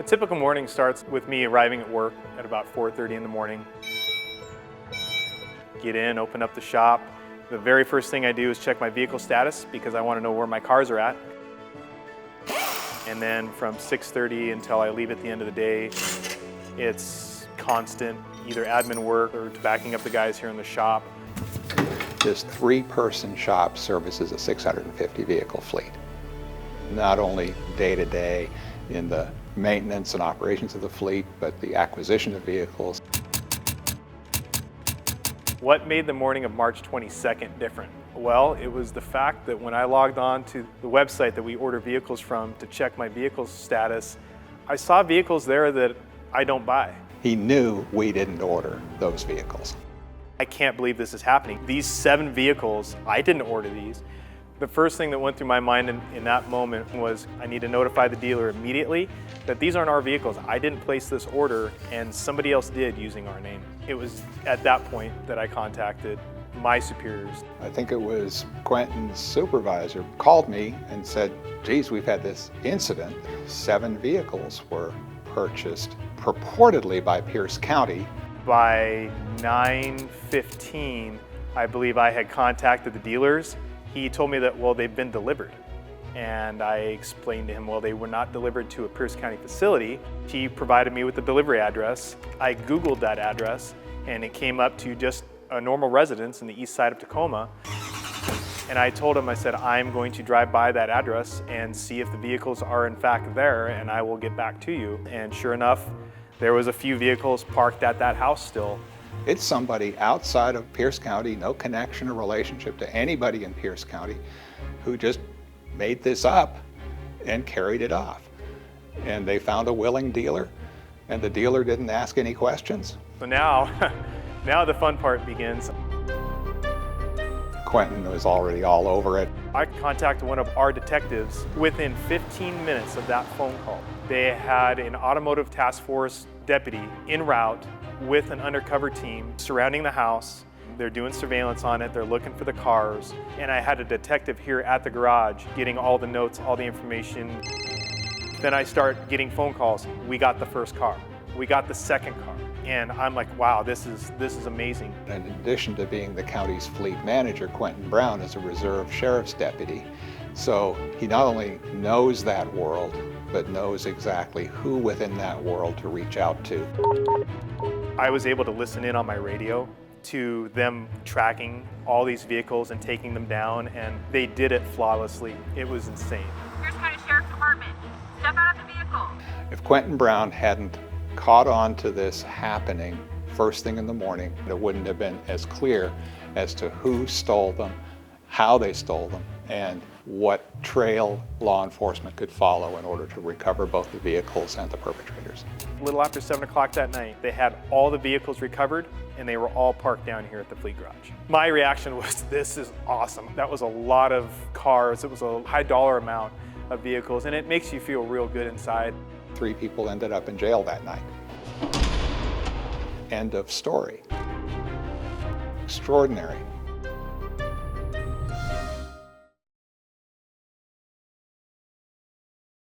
A typical morning starts with me arriving at work at about 4:30 in the morning. Get in, open up the shop. The very first thing I do is check my vehicle status because I want to know where my cars are at. And then from 6:30 until I leave at the end of the day, it's constant, either admin work or backing up the guys here in the shop. This three-person shop services a 650 vehicle fleet. Not only day-to-day in the maintenance and operations of the fleet, but the acquisition of vehicles. What made the morning of March 22nd different? Well, it was the fact that when I logged on to the website that we order vehicles from to check my vehicle status, I saw vehicles there that I don't buy. He knew we didn't order those vehicles. I can't believe this is happening. These 7 vehicles, I didn't order these. The first thing that went through my mind in that moment was I need to notify the dealer immediately that these aren't our vehicles. I didn't place this order and somebody else did using our name. It was at that point that I contacted my superiors. I think it was Quentin's supervisor called me and said, geez, we've had this incident. 7 vehicles were purchased purportedly by Pierce County. By 9:15, I believe I had contacted the dealers. He told me that, well, they've been delivered. And I explained to him, well, they were not delivered to a Pierce County facility. He provided me with the delivery address. I Googled that address and it came up to just a normal residence in the east side of Tacoma. And I told him, I said, I'm going to drive by that address and see if the vehicles are in fact there and I will get back to you. And sure enough, there was a few vehicles parked at that house still. It's somebody outside of Pierce County, no connection or relationship to anybody in Pierce County, who just made this up and carried it off. And they found a willing dealer, and the dealer didn't ask any questions. So now, now the fun part begins. Quentin was already all over it. I contacted one of our detectives within 15 minutes of that phone call. They had an automotive task force deputy en route with an undercover team surrounding the house. They're doing surveillance on it, they're looking for the cars. And I had a detective here at the garage getting all the notes, all the information. Then I start getting phone calls. We got the first car. We got the second car. And I'm like, wow, this is amazing. In addition to being the county's fleet manager, Quentin Brown is a reserve sheriff's deputy. So he not only knows that world, but knows exactly who within that world to reach out to. I was able to listen in on my radio to them tracking all these vehicles and taking them down, and they did it flawlessly. It was insane. Pierce County Sheriff's Department, step out of the vehicle. If Quentin Brown hadn't caught on to this happening first thing in the morning, it wouldn't have been as clear as to who stole them, how they stole them, and what trail law enforcement could follow in order to recover both the vehicles and the perpetrators. A little after 7 o'clock that night, they had all the vehicles recovered and they were all parked down here at the fleet garage. My reaction was, this is awesome. That was a lot of cars. It was a high dollar amount of vehicles, and it makes you feel real good inside. 3 people ended up in jail that night. End of story. Extraordinary.